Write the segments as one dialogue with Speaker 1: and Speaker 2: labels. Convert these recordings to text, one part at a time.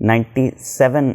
Speaker 1: 97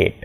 Speaker 1: 8।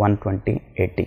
Speaker 1: 120/80।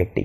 Speaker 1: 80,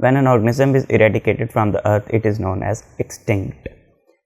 Speaker 1: When an organism is eradicated from the earth, it is known as extinct.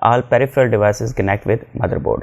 Speaker 1: All peripheral devices connect with motherboard.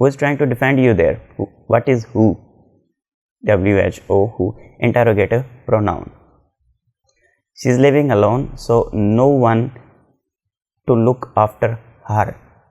Speaker 1: Who is trying to defend you there? What is who? WHO, who, interrogative pronoun. She is living alone, so no one to look after her.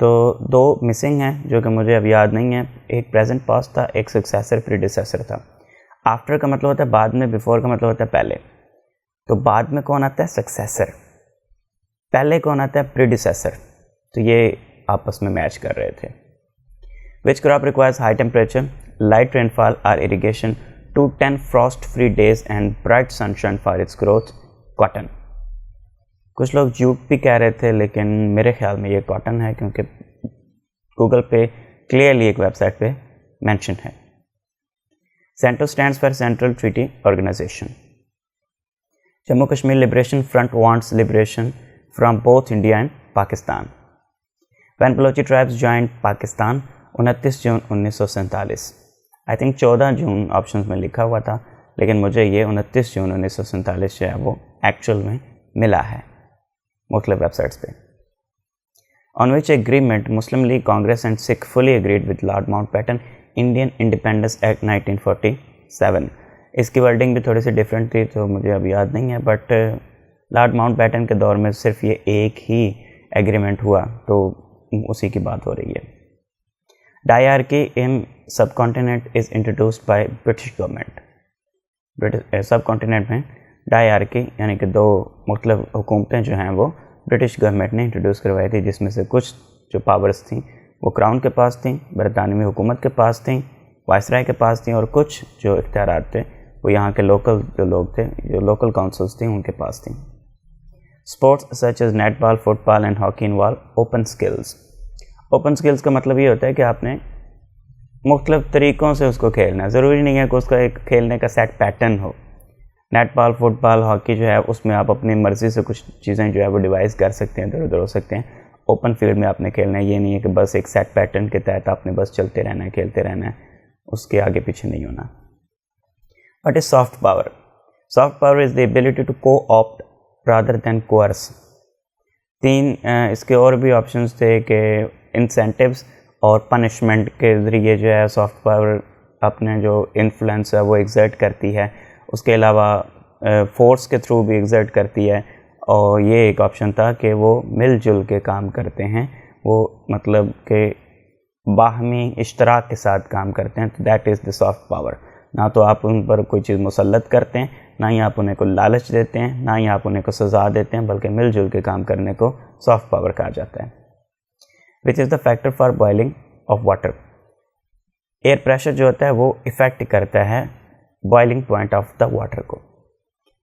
Speaker 1: تو 2 missing ہیں جو کہ مجھے اب یاد نہیں ہے. ایک پریزنٹ پاسٹ تھا, ایک سکسیسر پریڈیسیسر تھا. آفٹر کا مطلب ہوتا ہے بعد میں, بیفور کا مطلب ہوتا ہے پہلے. تو بعد میں کون آتا ہے؟ سکسیسر. پہلے کون آتا ہے؟ پریڈیسیسر. تو یہ آپس میں میچ کر رہے تھے. Which crop requires high temperature, light rainfall اور irrigation to 10 frost free days and bright sunshine for its growth. Cotton. کچھ لوگ جوٹ بھی کہہ رہے تھے, لیکن میرے خیال میں یہ کاٹن ہے, کیونکہ گوگل پہ کلیئرلی ایک ویب سائٹ پہ مینشن ہے. CENTO stands for central treaty organization. Jammu Kashmir liberation front wants liberation from both India and Pakistan. When Balochi tribes joined Pakistan 29 June 1947. I think 14 June options میں لکھا ہوا تھا, لیکن مجھے یہ 29 جون 1947 جو ہے وہ ایکچوئل میں ملا ہے مختلف ویب سائٹس پہ. On which agreement Muslim League Congress and Sikh fully agreed with Lord Mountbatten Indian Independence Act 1947. اس کی ورڈنگ بھی تھوڑی سی ڈفرینٹ تھی, تو مجھے اب یاد نہیں ہے, بٹ لارڈ ماؤنٹ بیٹن کے دور میں صرف یہ ایک ہی ایگریمنٹ ہوا, تو اسی کی بات ہو رہی ہے. Diarchy in subcontinent is introduced by British government. Subcontinent میں ڈائیارکی یعنی کہ 2 مختلف حکومتیں جو ہیں وہ برٹش گورنمنٹ نے انٹروڈیوس کروائی تھی, جس میں سے کچھ جو پاورز تھیں وہ کراؤن کے پاس تھیں, برطانوی حکومت کے پاس تھیں, وائسرائے کے پاس تھیں, اور کچھ جو اختیارات تھے وہ یہاں کے لوکل جو لوگ تھے, جو لوکل کونسلز تھیں, ان کے پاس تھیں. Sports such as netball, football and hockey involve open skills. Open skills کا مطلب یہ ہوتا ہے کہ آپ نے مختلف طریقوں سے اس کو کھیلنا ہے, ضروری نہیں ہے کہ اس کا ایک کھیلنے کا سیٹ پیٹرن ہو. نیٹ بال, فٹ بال, ہاکی جو ہے اس میں آپ اپنی مرضی سے کچھ چیزیں جو ہے وہ ڈیوائز کر سکتے ہیں, ادھر ادھر ہو سکتے ہیں. اوپن فیلڈ میں آپ نے کھیلنا ہے, یہ نہیں ہے کہ بس ایک سیٹ پیٹرن کے تحت آپ نے بس چلتے رہنا ہے, کھیلتے رہنا ہے, اس کے آگے پیچھے نہیں ہونا. What is soft power? Soft power is the ability to co-opt rather than coerce. 3 اس کے اور بھی آپشنس تھے کہ انسینٹیوز اور پنشمنٹ کے ذریعے جو ہے سافٹ پاور اپنے جو انفلوئنس ہے وہ ایگزرٹ کرتی ہے, اس کے علاوہ فورس کے تھرو بھی ایگزرٹ کرتی ہے. اور یہ ایک آپشن تھا کہ وہ مل جل کے کام کرتے ہیں, وہ مطلب کہ باہمی اشتراک کے ساتھ کام کرتے ہیں. تو that is the soft power. نہ تو آپ ان پر کوئی چیز مسلط کرتے ہیں, نہ ہی آپ انہیں کو لالچ دیتے ہیں, نہ ہی آپ انہیں کو سزا دیتے ہیں, بلکہ مل جل کے کام کرنے کو سافٹ پاور کہا جاتا ہے. Which is the factor for boiling of water. Air pressure جو ہوتا ہے وہ افیکٹ کرتا ہے boiling point of the water کو.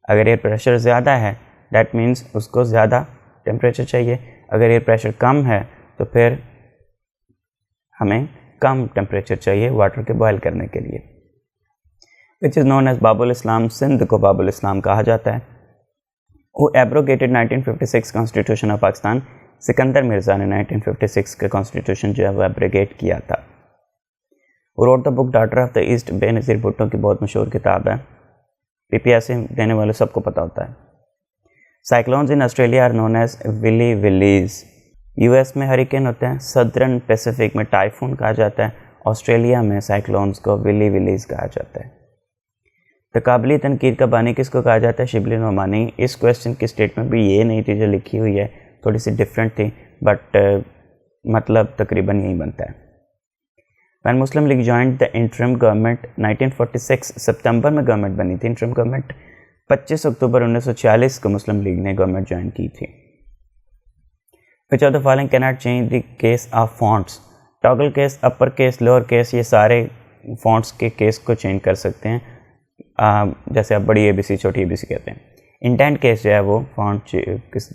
Speaker 1: اگر ایئر پریشر زیادہ ہے دیٹ مینس اس کو زیادہ ٹیمپریچر چاہیے, اگر ایئر پریشر کم ہے تو پھر ہمیں کم ٹیمپریچر چاہیے واٹر کے بوائل کرنے کے لیے. وچ از نون ایز باب الاسلام. سندھ کو باب الاسلام کہا جاتا ہے. وہ abrogated 1956 constitution of Pakistan. Sikandar Mirza نے 1956 کا کانسٹیٹیوشن جو ہے وہ ایبروگیٹ کیا تھا. وہ wrote the book daughter of the east. Benazir Bhutto کی بہت مشہور کتاب ہے, پی پی ایس سی دینے والے سب کو پتہ ہوتا ہے. Cyclones in Australia are known as willy willies. U S میں ہریکین ہوتے ہیں, سدرن پیسیفک میں ٹائفون کہا جاتا ہے, آسٹریلیا میں سائیکلونز کو ولی ولیز کہا جاتا ہے. تقابلی تنقید کا بانی کس کو کہا جاتا ہے؟ شبلی نعمانی. اس کویسچن کی اسٹیٹمنٹ بھی یہ نہیں تھی جو لکھی ہوئی ہے, تھوڑی سی ڈفرینٹ تھی, بٹ مطلب تقریباً یہی بنتا ہے. When Muslim league joined the interim government 1946. سپتمبر میں گورنمنٹ بنی تھی انٹرم گورنمنٹ. 25 اکتوبر 1946 کو مسلم لیگ نے گورنمنٹ جوائن کی تھی. وچ آف دا فالوئنگ کی not change the case of fonts. Toggle case, upper case, lower case, یہ سارے فونٹس کے کیس کو چینج کر سکتے ہیں, جیسے آپ بڑی اے بی سی چھوٹی اے بی سی کہتے ہیں. انڈینٹ کیس جو ہے وہ فونٹ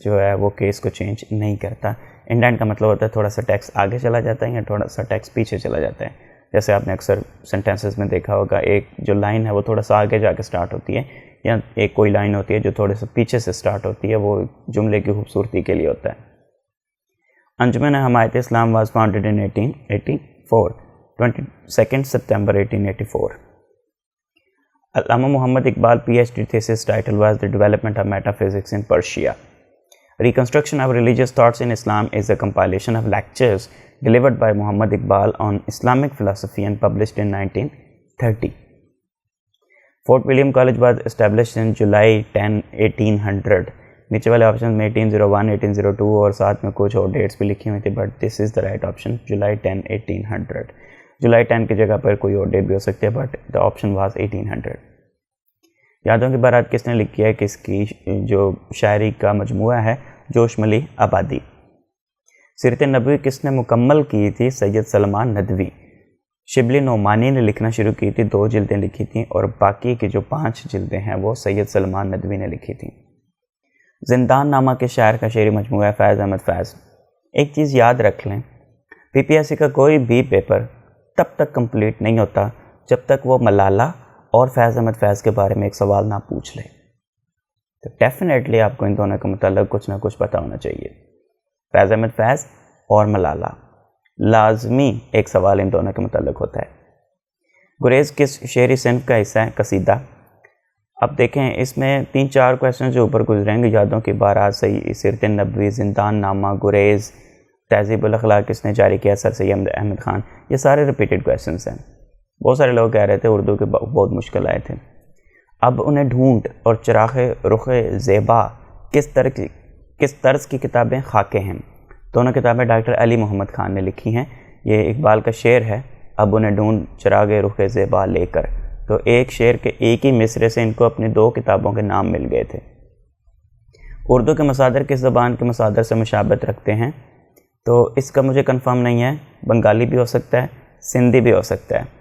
Speaker 1: جو ہے وہ کیس کو چینج نہیں کرتا. انڈینٹ کا مطلب ہوتا ہے تھوڑا سا ٹیکسٹ آگے چلا جاتا ہے یا تھوڑا سا ٹیکسٹ پیچھے چلا جاتا ہے. جیسے آپ نے اکثر سینٹینسز میں دیکھا ہوگا, ایک جو لائن ہے وہ تھوڑا سا آگے جا کے سٹارٹ ہوتی ہے, یا ایک کوئی لائن ہوتی ہے جو تھوڑے سے پیچھے سے سٹارٹ ہوتی ہے, وہ جملے کی خوبصورتی کے لیے ہوتا ہے. انجمن حمایت اسلام was founded in 1884. 22 September 1884. Allama Muhammad Iqbal PhD thesis title was The Development of Metaphysics in Persia. Reconstruction of Religious Thoughts in Islam is a compilation of lectures delivered by Muhammad Iqbal on Islamic philosophy and published in 1930. Fort William College was established in July 10, 1800. نیچے والے option میں 1801 1802 اور ساتھ میں کچھ اور dates بھی لکھی ہوئی تھی, but this is the right option, July 10 1800. جولائی 10 کی جگہ پر کوئی اور ڈیٹ بھی ہو سکتی ہے, بٹ دا آپشن واز 1800. یادوں کی بارات کس نے لکھی ہے؟ کس کی جو شاعری کا مجموعہ ہے جوش ملی آبادی. سیرت نبوی کس نے مکمل کی تھی؟ سید سلمان ندوی. شبلی نعمانی نے لکھنا شروع کی تھی, 2 جلدیں لکھی تھیں, اور باقی کی جو 5 جلدیں ہیں وہ سید سلمان ندوی نے لکھی تھیں. زندان نامہ کے شاعر کا شعری مجموعہ ہے فیض احمد فیض. ایک چیز یاد رکھ لیں, پی پی ایس سی کا کوئی بھی پیپر تب تک کمپلیٹ نہیں ہوتا جب تک وہ ملالہ اور فیض احمد فیض کے بارے میں ایک سوال نہ پوچھ لے. تو ڈیفینیٹلی آپ کو ان دونوں کے متعلق کچھ نہ کچھ پتہ ہونا چاہیے. فیض احمد فیض اور ملالہ, لازمی ایک سوال ان دونوں کے متعلق ہوتا ہے. گریز کس شعری صنف کا حصہ ہے؟ قصیدہ. اب دیکھیں اس میں 3-4 کویسچن جو اوپر گزریں گے, یادوں کی بارات, سیرت نبوی, زندان نامہ, گریز, تہذیب الاخلاق کس نے جاری کیا؟ سر سید احمد خان. یہ سارے ریپیٹڈ کویسچنس ہیں. بہت سارے لوگ کہہ رہے تھے اردو کے بہت مشکل آئے تھے. اب انہیں ڈھونڈ اور چراغ رخ زیبا کس طرز کی کتابیں خاکے ہیں؟ دونوں کتابیں ڈاکٹر علی محمد خان نے لکھی ہیں. یہ اقبال کا شعر ہے, اب انہیں ڈھونڈ چراغ رخ زیبا لے کر. تو ایک شعر کے ایک ہی مصرے سے ان کو اپنی 2 کتابوں کے نام مل گئے تھے. اردو کے مصادر کس زبان کے مصادر سے مشابہت رکھتے ہیں؟ تو اس کا مجھے کنفرم نہیں ہے. بنگالی بھی ہو سکتا ہے, سندھی بھی ہو سکتا ہے.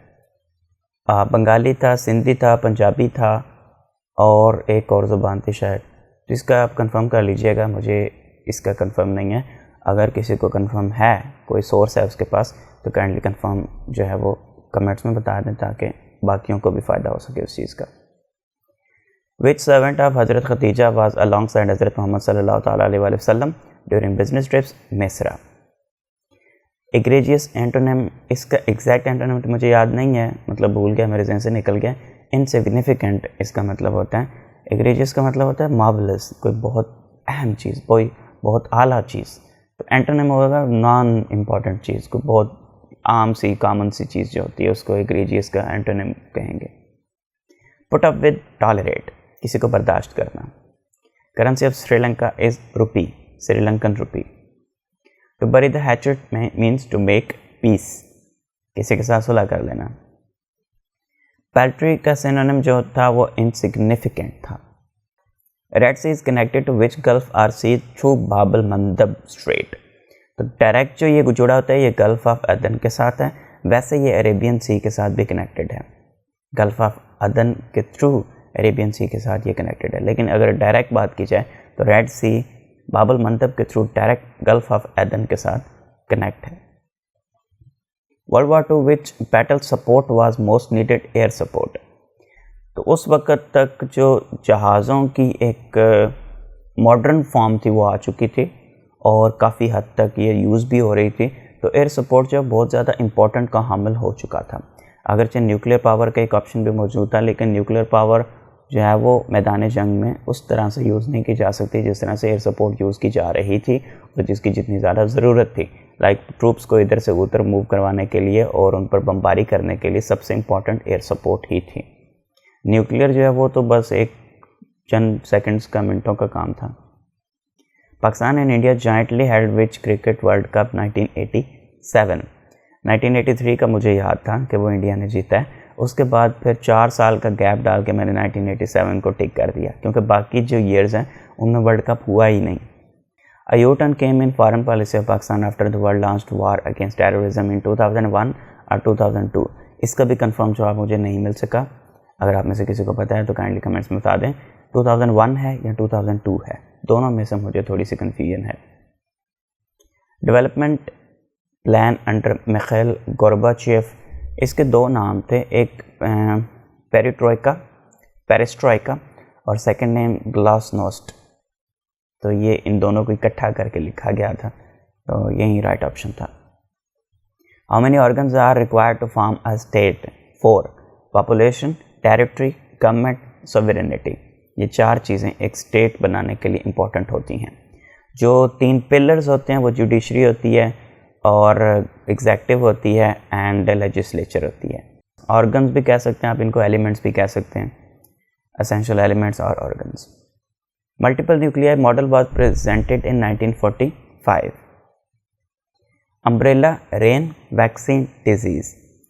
Speaker 1: بنگالی تھا, سندھی تھا, پنجابی تھا, اور ایک اور زبان تھی شاید. تو اس کا آپ کنفرم کر لیجئے گا, مجھے اس کا کنفرم نہیں ہے. اگر کسی کو کنفرم ہے, کوئی سورس ہے اس کے پاس, تو کائنڈلی کنفرم جو ہے وہ کمنٹس میں بتا دیں تاکہ باقیوں کو بھی فائدہ ہو سکے اس چیز کا. وچ سرونٹ آف حضرت ختیجہ واز الانگ سائڈ حضرت محمد صلی اللہ تعالیٰ علیہ وآلہ وسلم ڈیورنگ بزنس ٹرپس؟ مصرا. ایگریجیس اینٹونیم, اس کا ایگزیکٹ اینٹونیم تو مجھے یاد نہیں ہے, مطلب بھول گیا, میرے ذہن سے نکل گیا. انسگنیفیکنٹ اس کا مطلب ہوتا ہے. ایگریجیس کا مطلب ہوتا ہے مارولس, کوئی بہت اہم چیز, کوئی بہت اعلیٰ چیز. تو اینٹونیم ہوگا نان امپورٹنٹ چیز, کو بہت عام سی کامن سی چیز جو ہوتی ہے اس کو ایگریجیس کا اینٹونیم کہیں گے. پٹ اپ ود, ٹالریٹ, کسی کو برداشت کرنا. Currency of Sri Lanka is rupee, Sri Lankan rupee. To bury the hatchet means to make peace, کسی کے ساتھ صلح کر لینا. پیلٹری کا سینونیم جو تھا وہ انسگنیفیکنٹ تھا. Red Sea is connected to which gulf or sea through Bab el Mandeb street. تو ڈائریکٹ جو یہ جڑا ہوتا ہے یہ گلف آف عدن کے ساتھ ہے, ویسے یہ عریبین سی کے ساتھ بھی کنیکٹڈ ہے. گلف آف عدن کے تھرو عریبین سی کے ساتھ یہ کنیکٹڈ ہے. لیکن اگر ڈائریکٹ بات کی جائے تو ریڈ سی باب المندب کے تھرو ڈائریکٹ گلف آف عدن کے ساتھ کنیکٹ ہے. World War 2 which battle support was most needed? Air support. تو اس وقت تک جو جہازوں کی ایک ماڈرن فارم تھی وہ آ چکی تھی اور کافی حد تک یہ یوز بھی ہو رہی تھی. تو ایئر سپورٹ جو بہت زیادہ امپورٹنٹ کا حامل ہو چکا تھا. اگرچہ نیوکلیر پاور کا ایک آپشن بھی موجود تھا, لیکن نیوکلیر پاور جو ہے وہ میدان جنگ میں اس طرح سے یوز نہیں کی جا سکتی جس طرح سے ایئر سپورٹ یوز کی جا رہی تھی اور جس کی جتنی زیادہ ضرورت تھی. لائک ٹروپس کو ادھر سے ادھر موو کروانے کے لیے اور ان پر بمباری کرنے کے لیے سب سے امپورٹنٹ ایئر سپورٹ ہی تھی. نیوکلیر جو ہے وہ تو بس ایک چند سیکنڈز کا, منٹوں کا کام تھا. Pakistan and India jointly held which cricket world cup 1987. 1983 کا مجھے یاد تھا کہ وہ انڈیا نے جیتا ہے. اس کے بعد پھر 4 سال کا گیپ ڈال کے میں نے 1987 کو ٹک کر دیا کیونکہ باقی جو ایئرز ہیں ان میں ورلڈ کپ ہوا ہی نہیں. A U-turn came in foreign policy of Pakistan after the world launched war against terrorism in 2001 or 2002. اس کا بھی کنفرم جواب مجھے نہیں مل سکا. اگر آپ میں سے کسی کو پتہ ہے تو کائنڈلی کمنٹس میں بتا دیں 2001 ہے یا 2002 ہے, دونوں میں سے مجھے تھوڑی سی کنفیوژن ہے. ڈیولپمنٹ پلان انڈر میخائل گورباچیف, اس کے 2 نام تھے, ایک پیریسٹروئکا اور سیکنڈ نیم گلاسنوسٹ. تو یہ ان دونوں کو اکٹھا کر کے لکھا گیا تھا, تو یہی رائٹ آپشن تھا. How many organs are required to form a state? 4. Population, territory, government, sovereignty. یہ 4 چیزیں ایک اسٹیٹ بنانے کے لیے امپورٹنٹ ہوتی ہیں. جو 3 پلرز ہوتے ہیں وہ جوڈیشری ہوتی ہے اور ایگزیکٹو ہوتی ہے اینڈ لیجسلیچر ہوتی ہے. آرگنز بھی کہہ سکتے ہیں آپ ان کو, ایلیمنٹس بھی کہہ سکتے ہیں, اسینشیل ایلیمنٹس اور organs. Multiple nuclei model was presented in 1945. Umbrella rain, vaccine, disease.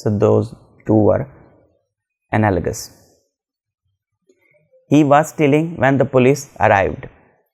Speaker 1: So those two were analogous. He was stealing when the police arrived.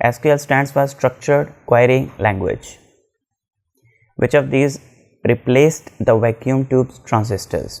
Speaker 1: SQL stands for Structured Query Language. Which of these replaced the vacuum tube transistors?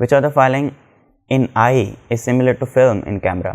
Speaker 1: Which of the following in eye is similar to film in camera?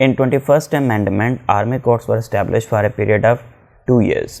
Speaker 1: In 21st Amendment, Army courts were established for a period of 2 years.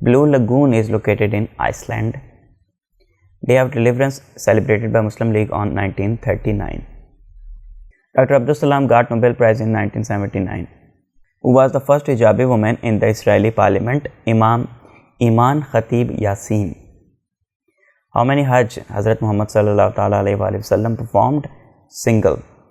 Speaker 1: Blue Lagoon is located in Iceland. Day of Deliverance celebrated by Muslim League on 1939. Dr. Abdul Salam got Nobel Prize in 1979. Who was the first hijabi woman in the Israeli parliament? Iman Khatib Yassin. How many Hajj Hazrat Muhammad sallallahu ta'ala alayhi wa sallam performed? Single.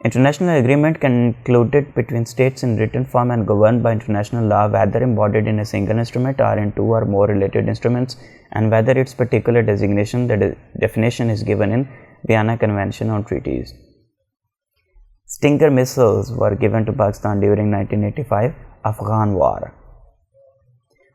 Speaker 1: International agreement concluded between states in written form and governed by international law, whether embodied in a single instrument or in 2 or more related instruments, and whether its particular designation, the definition is given in Vienna Convention on Treaties. Stinger missiles were given to Pakistan during 1985 Afghan War.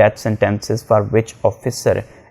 Speaker 1: death sentences for which officer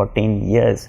Speaker 1: 14 years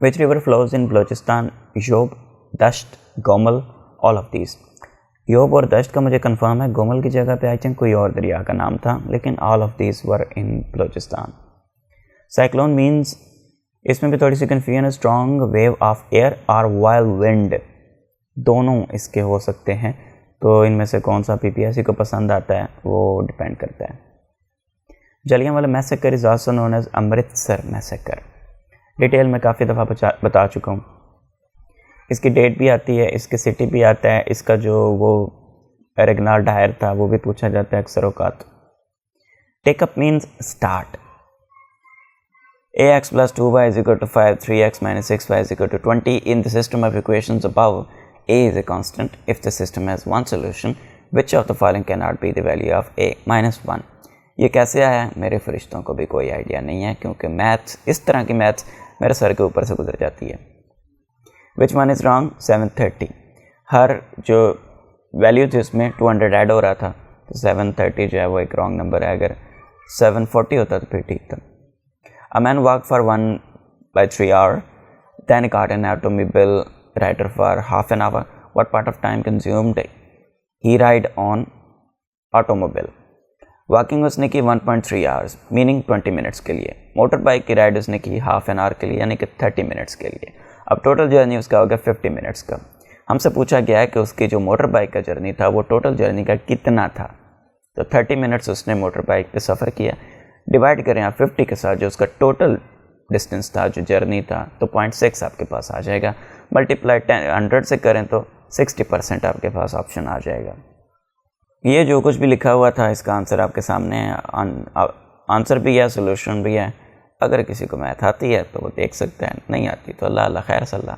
Speaker 1: Which river flows in Balochistan? Job, Dasht, Gomal, all of these. یوب اور دشت کا مجھے confirm ہے، گومل کی جگہ پہ I think کوئی اور دریا کا نام تھا، لیکن all of these were in Balochistan. Cyclone means اس میں بھی تھوڑی سی کنفیوژن ہے، اسٹرانگ ویو آف ایئر اور وائلڈ ونڈ، دونوں اس کے ہو سکتے ہیں، تو ان میں سے کون سا PPSC کو پسند آتا ہے وہ ڈپینڈ کرتا ہے۔ Jallianwala massacre is also known as Amritsar massacre, detail میں کافی دفعہ بتا چکا ہوں۔ اس کی ڈیٹ بھی آتی ہے، اس کی سٹی بھی آتا ہے، اس کا جو وہ ریگنار ڈائر تھا وہ بھی پوچھا جاتا ہے اکثر اوقات۔ Take up means start. ax plus 2y is equal to 5, 3x minus 6y is equal to 20. In the system of equations above, a is a constant. If the system has one solution, which of the following cannot be the value of a minus 1? یہ کیسے آیا؟ میرے فرشتوں کو بھی کوئی idea نہیں ہے، کیونکہ میتھس اس طرح کی میتھس میرے سر کے اوپر سے گزر جاتی ہے۔ Which one is wrong? 730۔ ہر جو ویلیو تھی اس میں 200 ایڈ ہو رہا تھا، تو 730 جو ہے وہ ایک رانگ نمبر ہے، اگر 740 ہوتا تو پھر ٹھیک تھا۔ A man walked for 1/3 hour, then caught an automobile rider for half an hour. What part of time consumed he ride on automobile? Walking اس نے کی 1.3 hours میننگ 20 منٹس کے لیے، موٹر بائک کی رائڈ اس نے کی ہاف این آور کے لیے یعنی کہ 30 منٹس کے لیے۔ اب ٹوٹل جرنی اس کا ہوگا 50 منٹس کا۔ ہم سے پوچھا گیا ہے کہ اس کی جو موٹر بائک کا جرنی تھا وہ ٹوٹل جرنی کا کتنا تھا، تو 30 منٹس اس نے موٹر بائک پہ سفر کیا، ڈیوائڈ کریں آپ 50 کے ساتھ جو اس کا ٹوٹل ڈسٹینس تھا، جو جرنی تھا، تو 0.6 آپ کے پاس آ جائے گا۔ ملٹیپلائی 100 سے کریں تو 60% آپ کے پاس آپشن آ جائے گا۔ یہ جو کچھ بھی لکھا ہوا تھا اس کا آنسر آپ کے سامنے ہے، آنسر بھی ہے، سولوشن بھی ہے۔ اگر کسی کو میتھ آتی ہے تو وہ دیکھ سکتا ہے، نہیں آتی تو اللہ خیر صلی اللہ۔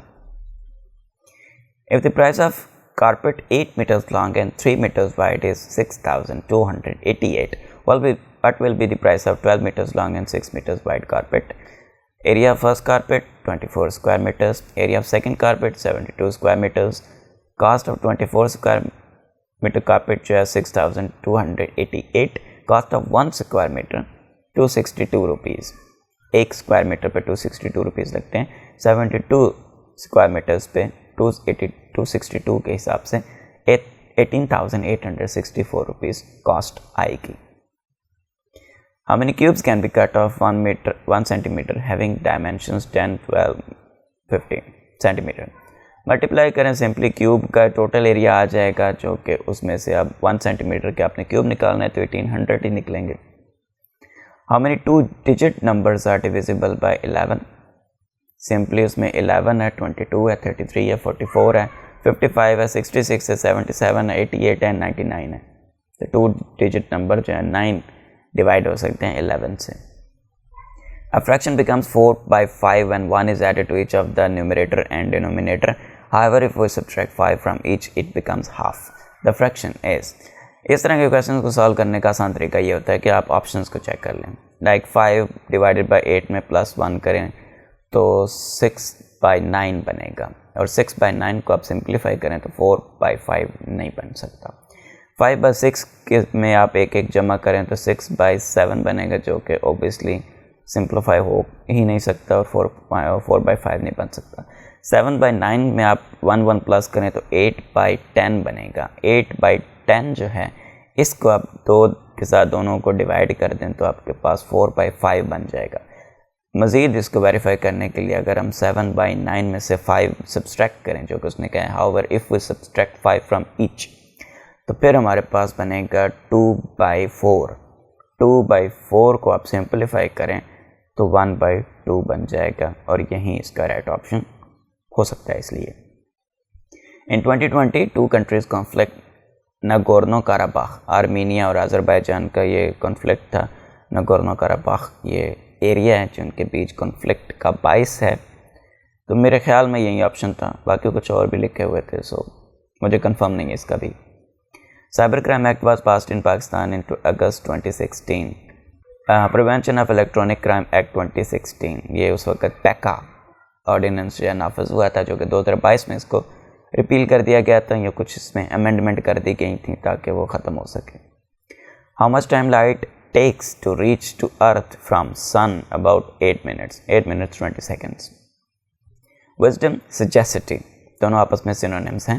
Speaker 1: If the price of carpet 8 meters long and 3 meters wide is 6,288, what will be the price of 12 meters long and 6 meters wide carpet? Area of first carpet 24 square meters, area of second carpet 72 square meters, cost of 24 square meter carpet جو ہے 6,288, cost of 1 square meter 262 rupees، ایک square metre پہ 262 rupees لگتے ہیں، 72 square matters پہ 262 کے حساب سے 18,864 روپیز کاسٹ آئے گی۔ How many cubes can be cut off 1 centimeter having dimensions 10, 12, 15 centimeter? Multiply کریں سمپلی، کیوب کا ٹوٹل ایریا آ جائے گا جو کہ اس میں سے اب 1 سینٹی میٹر کے آپ نے کیوب نکالنا ہے تو 1800 ہی نکلیں گے۔ How many 2-digit numbers are divisible by 11? Simply اس میں 11 ہے، 22 ہے، 33 ہے، 44 ہے، 55 ہے، 66 ہے، 77 ہے، 88 ہے، 99 ہے۔ تو 2 ڈیجٹ نمبر جو ہے 9 ڈیوائڈ ہو سکتے ہیں 11 سے۔ A fraction becomes 4/5 when 1 is added to each of the numerator and denominator. However, if we subtract 5 from each, it becomes half. The fraction is. اس طرح کے کویشچنس کو سالو کرنے کا آسان طریقہ یہ ہوتا ہے کہ آپ آپشنس کو چیک کر لیں۔ لائک 5 ڈیوائڈیڈ بائی 8 میں +1 کریں تو 6/9 بنے گا، اور 6/9 کو آپ سمپلیفائی کریں تو 4/5 نہیں بن سکتا۔ 5/6 میں آپ ایک جمع کریں تو 6/7 بنے گا، جو کہ اوبیسلی سمپلیفائی ہو ہی نہیں سکتا، اور 4/5 نہیں بن سکتا۔ 7/9 میں آپ 1 پلس کریں تو 8/10 بنے گا۔ 8/10 جو ہے اس کو آپ 2 کے ساتھ دونوں کو ڈیوائڈ کر دیں تو آپ کے پاس 4/5 بن جائے گا۔ مزید اس کو ویریفائی کرنے کے لیے اگر ہم 7/9 میں سے 5 سبسٹریکٹ کریں، جو کہ اس نے کہا ہے however if we subtract 5 from each، تو پھر ہمارے پاس بنے گا 2/4۔ 2/4 کو آپ سمپلیفائی کریں تو 1/2 بن جائے گا، اور یہیں اس کا رائٹ آپشن ہو سکتا ہے۔ اس لیے ان 2020 2 countries conflict، Nagorno Karabakh, Armenia اور آذربائیجان کا یہ کنفلکٹ تھا۔ ناگورنو کاراباخ یہ ایریا ہے جن کے بیچ کنفلکٹ کا باعث ہے، تو میرے خیال میں یہی آپشن تھا، باقی کچھ اور بھی لکھے ہوئے تھے، سو مجھے کنفرم نہیں ہے اس کا بھی۔ Cyber crime act was passed in Pakistan in August 2016۔ Prevention of electronic crime act 2016، یہ اس وقت پیکا آرڈیننس جو ہے نافذ ہوا تھا، جو کہ 2022 میں اس کو ریپیل کر دیا گیا تھا، یا کچھ اس میں امینڈمنٹ کر دی گئی تھیں تاکہ وہ ختم ہو سکے۔ How much time light takes to reach to earth from sun? About 8 minutes 20 seconds۔ Wisdom, sagacity دونوں آپس میں synonyms ہیں۔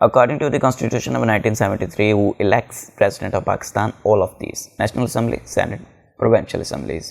Speaker 1: According to the Constitution of 1973, who elects President of Pakistan? All of these: National Assembly, Senate, Provincial Assemblies.